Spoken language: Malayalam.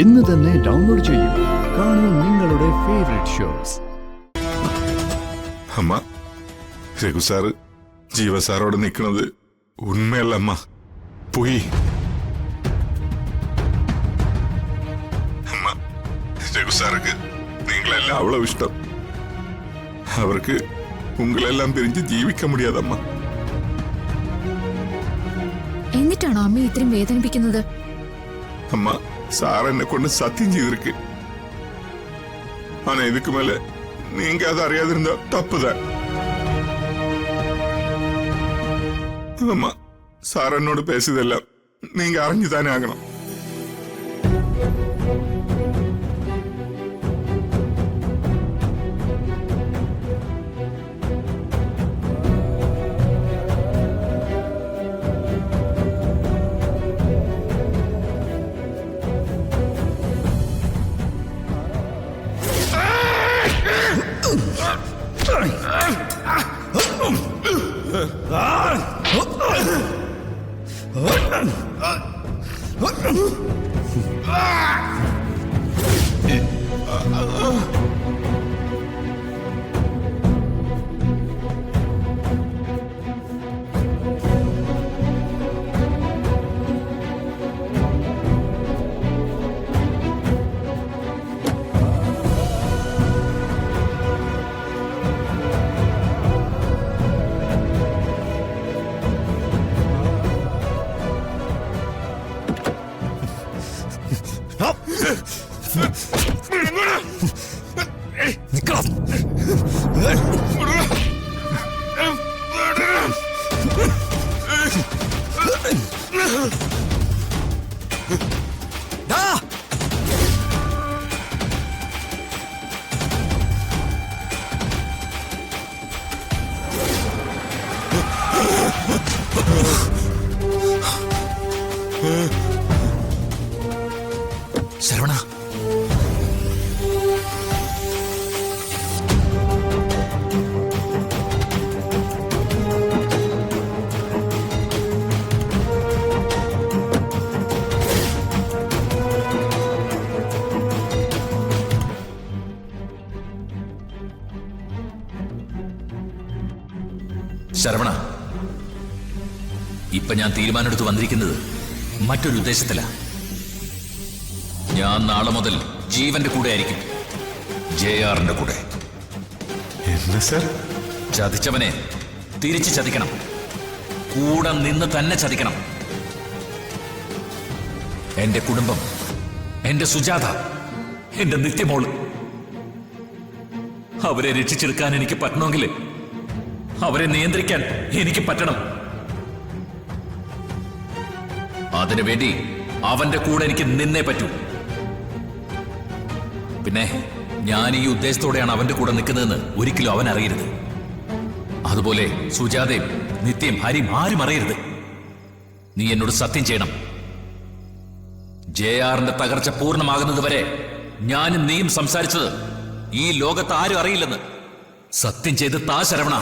ഇന്ന് തന്നെ ഡൗൺലോഡ് ചെയ്യൂ. കാണൂ നിങ്ങളുടെ ഫേവറേറ്റ് ഷോസ്. അമ്മ, രഘു സാറ് ജീവ സാറോട് നിൽക്കുന്നത് ഉണ്മയല്ല അമ്മ, പോയി. അമ്മ, രഘു സാർക്ക് നിങ്ങളെല്ലാം അவ்வளவு ഇഷ്ടം. അവർക്ക് ഉങ്ങളെല്ലാം പിരിഞ്ഞ് ജീവിക്കാൻ മുടിയാതമ്മ. എന്നിട്ടാണോ അമ്മ ഇത്രയും വേദനിപ്പിക്കുന്നത്? അമ്മ, സാർ എന്നെ കൊണ്ട് സത്യം ചെയ്തിருக்கு. ஆனா இதுக்கு மேல நீங்க அதை அறியாதிருந்தா தப்புதான். அம்மா, சார் என்னோட பேசுதெல்லாம் நீங்க அறிஞ்சுதானே ஆகணும். ശരവണ, ശരവണ, ഇപ്പൊ ഞാൻ തീരുമാനമെടുത്ത് വന്നിരിക്കുന്നത് മറ്റൊരു ഉദ്ദേശത്തില. ഞാൻ നാളെ മുതൽ ജീവന്റെ കൂടെ ആയിരിക്കും, ജെആറിന്റെ കൂടെ. എന്താ സാർ? ചതിച്ചവനെ തിരിച്ചു ചതിക്കണം, കൂടെ നിന്ന് തന്നെ ചതിക്കണം. എന്റെ കുടുംബം, എന്റെ സുജാത, എന്റെ നിത്യമോള്, അവരെ രക്ഷിച്ചെടുക്കാൻ എനിക്ക് പറ്റണമെങ്കിൽ അവരെ നിയന്ത്രിക്കാൻ എനിക്ക് പറ്റണം. അതിനുവേണ്ടി അവന്റെ കൂടെ എനിക്ക് നിന്നേ പറ്റൂ. പിന്നെ ഞാൻ ഈ ഉദ്ദേശത്തോടെയാണ് അവന്റെ കൂടെ നിൽക്കുന്നതെന്ന് ഒരിക്കലും അവൻ അറിയരുത്. അതുപോലെ സുജാതയും നിത്യം ഹരിയും ആരും അറിയരുത്. നീ എന്നോട് സത്യം ചെയ്യണം. ജെആറിന്റെ തകർച്ച പൂർണ്ണമാകുന്നത് വരെ ഞാനും നീയും സംസാരിച്ചത് ഈ ലോകത്ത് ആരും അറിയില്ലെന്ന് സത്യം ചെയ്ത് താ ശരവണ.